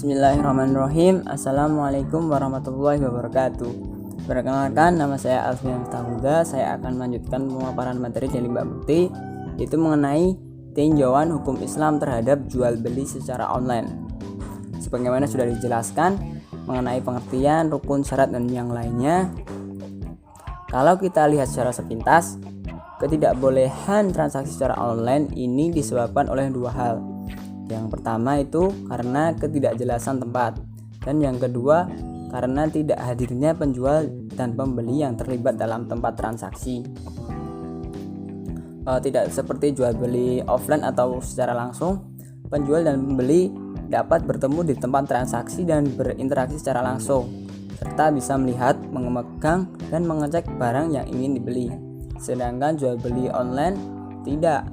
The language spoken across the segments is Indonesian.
Bismillahirrahmanirrahim. Assalamualaikum warahmatullahi wabarakatuh. Perkenalkan, nama saya Alfian Tahuda. Saya akan melanjutkan pemaparan materi dari Mbak Bukti, yaitu mengenai tinjauan hukum Islam terhadap jual beli secara online. Sebagaimana sudah dijelaskan mengenai pengertian, rukun, syarat, dan yang lainnya. Kalau kita lihat secara sepintas, ketidakbolehan transaksi secara online ini disebabkan oleh dua hal. Yang pertama itu karena ketidakjelasan tempat, dan yang kedua karena tidak hadirnya penjual dan pembeli yang terlibat dalam tempat transaksi. Tidak seperti jual beli offline atau secara langsung, penjual dan pembeli dapat bertemu di tempat transaksi dan berinteraksi secara langsung, serta bisa melihat, memegang, dan mengecek barang yang ingin dibeli. Sedangkan jual beli online tidak.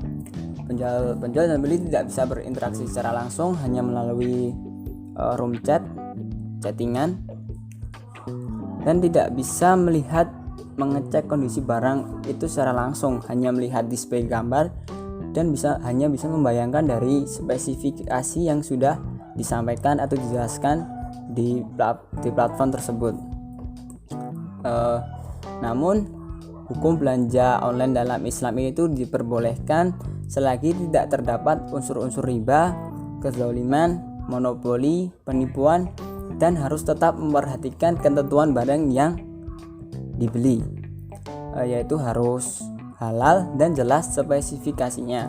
Penjual dan pembeli tidak bisa berinteraksi secara langsung, hanya melalui room chat, chattingan, dan tidak bisa melihat, mengecek kondisi barang itu secara langsung, hanya melihat display gambar dan hanya bisa membayangkan dari spesifikasi yang sudah disampaikan atau dijelaskan di platform tersebut. Namun hukum belanja online dalam Islam itu diperbolehkan selagi tidak terdapat unsur-unsur riba, kezaliman, monopoli, penipuan, dan harus tetap memperhatikan ketentuan barang yang dibeli, yaitu harus halal dan jelas spesifikasinya.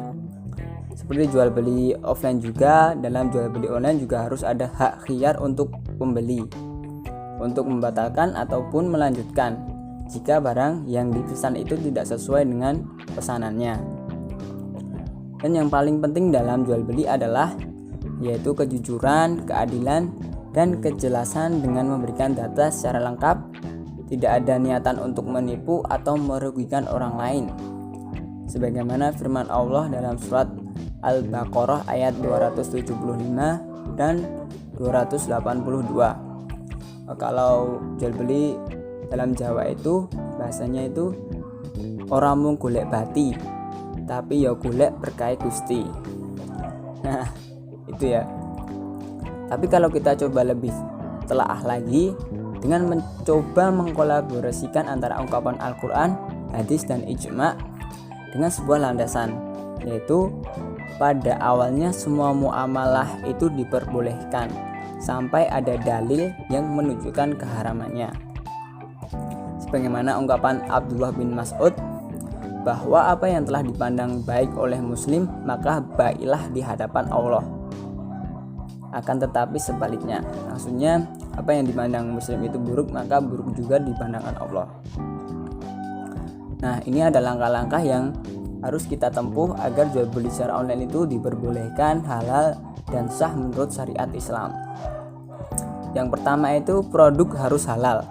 Seperti jual beli offline juga, dalam jual beli online juga harus ada hak khiyar untuk pembeli untuk membatalkan ataupun melanjutkan jika barang yang dipesan itu tidak sesuai dengan pesanannya. Dan yang paling penting dalam jual beli adalah yaitu kejujuran, keadilan, dan kejelasan dengan memberikan data secara lengkap. Tidak ada niatan untuk menipu atau merugikan orang lain. Sebagaimana firman Allah dalam surat Al-Baqarah ayat 275 dan 282. Kalau jual beli dalam Jawa itu bahasanya itu orang mung golek bati, tapi ya golek berkah Gusti. Nah, itu ya. Tapi kalau kita coba lebih telaah lagi dengan mencoba mengkolaborasikan antara ungkapan Al-Qur'an, hadis, dan ijma' dengan sebuah landasan, yaitu pada awalnya semua muamalah itu diperbolehkan sampai ada dalil yang menunjukkan keharamannya. Sebagaimana ungkapan Abdullah bin Mas'ud bahwa apa yang telah dipandang baik oleh muslim maka baiklah di hadapan Allah. Akan tetapi sebaliknya, maksudnya apa yang dipandang muslim itu buruk maka buruk juga di pandangan Allah. Nah, ini ada langkah-langkah yang harus kita tempuh agar jual beli secara online itu diperbolehkan, halal, dan sah menurut syariat Islam. Yang pertama itu produk harus halal.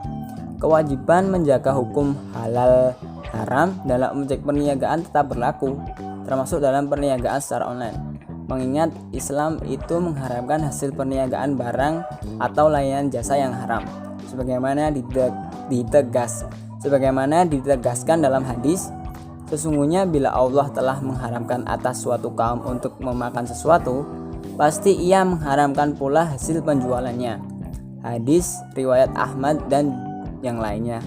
Kewajiban menjaga hukum halal haram dalam objek perniagaan tetap berlaku, termasuk dalam perniagaan secara online. Mengingat Islam itu mengharamkan hasil perniagaan barang atau layanan jasa yang haram, sebagaimana ditegaskan dalam hadis, sesungguhnya bila Allah telah mengharamkan atas suatu kaum untuk memakan sesuatu, pasti ia mengharamkan pula hasil penjualannya. Hadis riwayat Ahmad dan yang lainnya.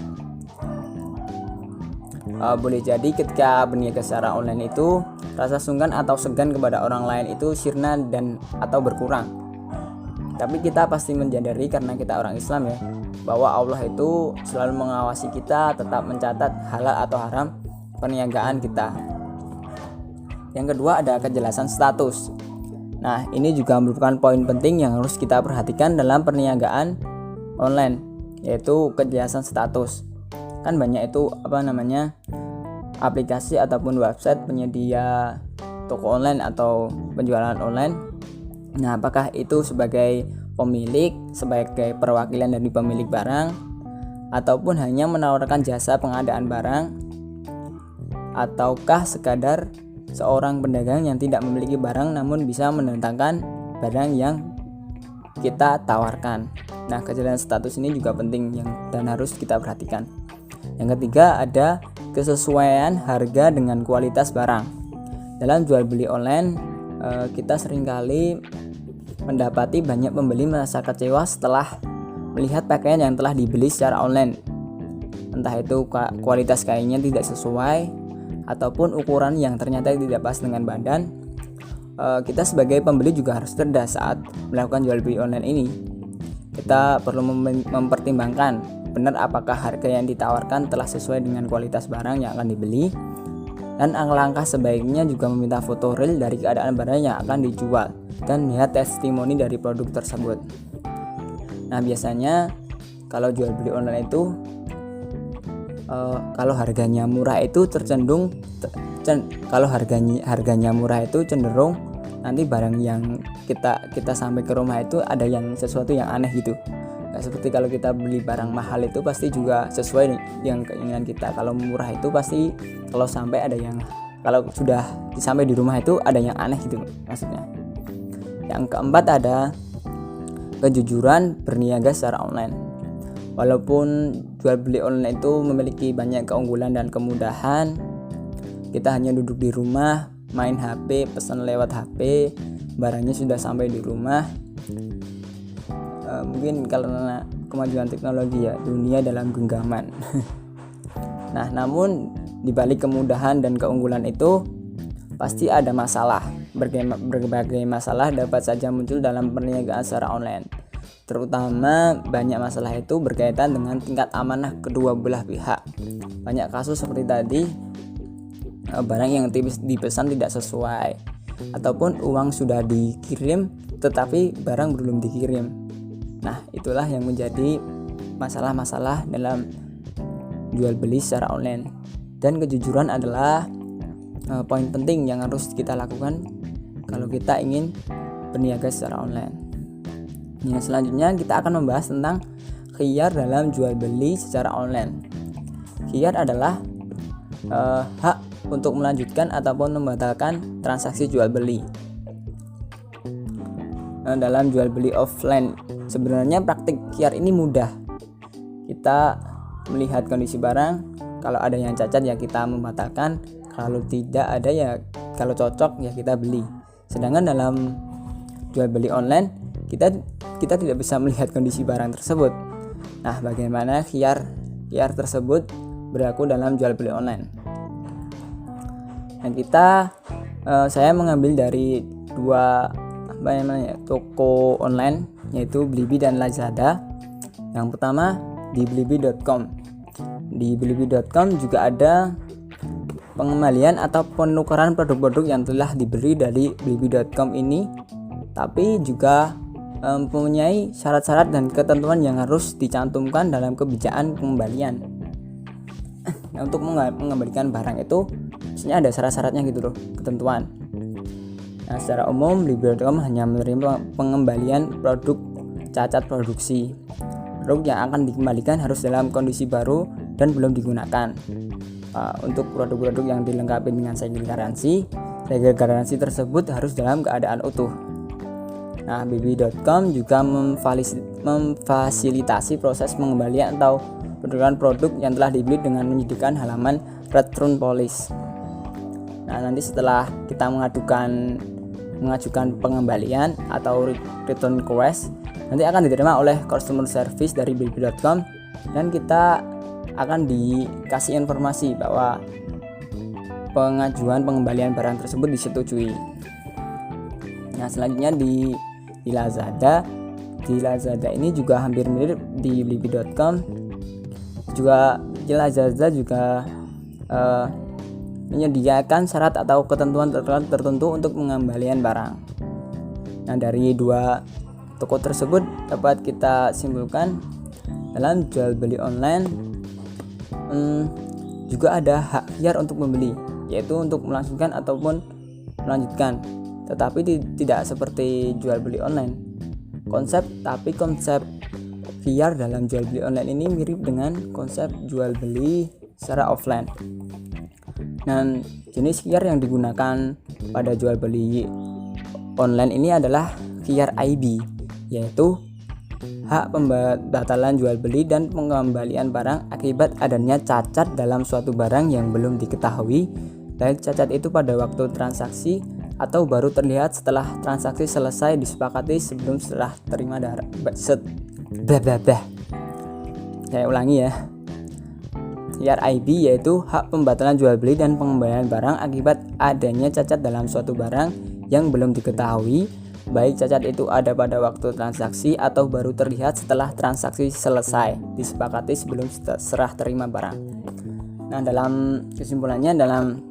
Boleh jadi ketika berniaga secara online itu rasa sungkan atau segan kepada orang lain itu sirna dan atau berkurang. Tapi kita pasti menyadari karena kita orang Islam ya, bahwa Allah itu selalu mengawasi kita tetap mencatat halal atau haram perniagaan kita. Yang kedua ada kejelasan status. Nah, ini juga merupakan poin penting yang harus kita perhatikan dalam perniagaan online, yaitu kejelasan status. Kan banyak itu aplikasi ataupun website penyedia toko online atau penjualan online. Nah, apakah itu sebagai pemilik, sebagai perwakilan dari pemilik barang, ataupun hanya menawarkan jasa pengadaan barang, ataukah sekadar seorang pedagang yang tidak memiliki barang namun bisa mendatangkan barang yang kita tawarkan. Nah, kejelasan status ini juga penting dan harus kita perhatikan. Yang ketiga ada kesesuaian harga dengan kualitas barang. Dalam jual beli online kita seringkali mendapati banyak pembeli merasa kecewa setelah melihat pakaian yang telah dibeli secara online. Entah itu kualitas kainnya tidak sesuai ataupun ukuran yang ternyata tidak pas dengan badan. Kita sebagai pembeli juga harus cerdas saat melakukan jual beli online ini. Kita perlu mempertimbangkan benar apakah harga yang ditawarkan telah sesuai dengan kualitas barang yang akan dibeli, dan langkah sebaiknya juga meminta foto real dari keadaan barang yang akan dijual dan melihat testimoni dari produk tersebut. Nah, biasanya kalau jual beli online itu kalau harganya murah itu harganya murah itu cenderung nanti barang yang kita sampai ke rumah itu ada yang sesuatu yang aneh gitu. Nah, seperti kalau kita beli barang mahal itu pasti juga sesuai dengan keinginan kita. Kalau murah itu pasti kalau sudah sampai di rumah itu ada yang aneh gitu maksudnya. Yang keempat ada kejujuran berniaga secara online. Walaupun jual beli online itu memiliki banyak keunggulan dan kemudahan, kita hanya duduk di rumah, main HP, pesan lewat HP, barangnya sudah sampai di rumah. Mungkin karena kemajuan teknologi ya, dunia dalam genggaman. Nah, namun di balik kemudahan dan keunggulan itu pasti ada masalah. Berbagai masalah dapat saja muncul dalam perniagaan secara online. Terutama banyak masalah itu berkaitan dengan tingkat amanah kedua belah pihak. Banyak kasus seperti tadi, barang yang dipesan tidak sesuai, ataupun uang sudah dikirim tetapi barang belum dikirim. Nah, itulah yang menjadi masalah-masalah dalam jual beli secara online. Dan kejujuran adalah poin penting yang harus kita lakukan kalau kita ingin berniaga secara online. Yang selanjutnya kita akan membahas tentang khiyar dalam jual beli secara online. Khiyar adalah hak untuk melanjutkan ataupun membatalkan transaksi jual beli. Dalam jual beli offline, sebenarnya praktik khiyar ini mudah. Kita melihat kondisi barang, kalau ada yang cacat ya kita membatalkan, kalau tidak ada ya kalau cocok ya kita beli. Sedangkan dalam jual beli online kita tidak bisa melihat kondisi barang tersebut. Nah, bagaimana khiyar tersebut berlaku dalam jual beli online? Nah, saya mengambil dari dua toko online, yaitu Blibli dan Lazada. Yang pertama di blibli.com. Di blibli.com juga ada pengembalian atau penukaran produk-produk yang telah dibeli dari blibli.com ini, tapi juga mempunyai syarat-syarat dan ketentuan yang harus dicantumkan dalam kebijakan pengembalian. Nah, untuk mengembalikan barang itu biasanya ada syarat-syaratnya gitu loh, ketentuan. Nah, secara umum blibli.com hanya menerima pengembalian produk cacat produksi. Produk yang akan dikembalikan harus dalam kondisi baru dan belum digunakan. Untuk produk-produk yang dilengkapi dengan segel garansi tersebut harus dalam keadaan utuh. Nah, blibli.com juga memfasilitasi proses pengembalian atau penukaran produk yang telah dibeli dengan menyediakan halaman return policy. Nah, nanti setelah kita mengajukan pengembalian atau return request, nanti akan diterima oleh customer service dari blibli.com dan kita akan dikasih informasi bahwa pengajuan pengembalian barang tersebut disetujui. Nah, selanjutnya di Lazada. Di Lazada ini juga hampir mirip di blibli.com. Juga di Lazada juga menyediakan syarat atau ketentuan tertentu untuk pengembalian barang. Nah, dari dua toko tersebut dapat kita simpulkan dalam jual beli online juga ada hak khiyar untuk membeli, yaitu untuk melangsungkan ataupun melanjutkan. Tetapi tidak seperti jual beli online. Konsep khiyar dalam jual beli online ini mirip dengan konsep jual beli secara offline. Dan jenis khiyar yang digunakan pada jual beli online ini adalah khiyar IB, yaitu hak pembatalan jual beli dan pengembalian barang akibat adanya cacat dalam suatu barang yang belum diketahui, baik cacat itu pada waktu transaksi atau baru terlihat setelah transaksi selesai disepakati sebelum serah terima Saya ulangi ya. RIB yaitu hak pembatalan jual beli dan pengembalian barang akibat adanya cacat dalam suatu barang yang belum diketahui, baik cacat itu ada pada waktu transaksi atau baru terlihat setelah transaksi selesai disepakati sebelum serah terima barang. Nah, dalam kesimpulannya, dalam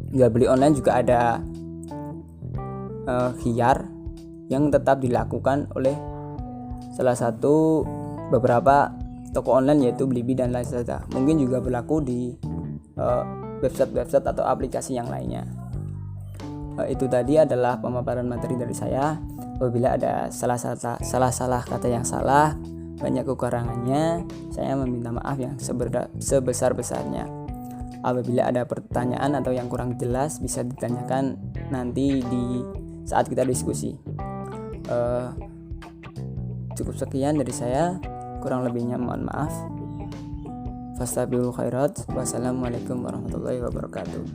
jual beli online juga ada khiyar yang tetap dilakukan oleh salah satu beberapa toko online yaitu Blibli dan Lazada. Mungkin juga berlaku di website-website atau aplikasi yang lainnya. Itu tadi adalah pemaparan materi dari saya. Apabila ada salah kata yang salah, banyak kekurangannya, saya meminta maaf yang sebesar-besarnya. Apabila ada pertanyaan atau yang kurang jelas, bisa ditanyakan nanti di saat kita diskusi. Cukup sekian dari saya, kurang lebihnya mohon maaf. Fastabiqul khairat. Wassalamualaikum warahmatullahi wabarakatuh.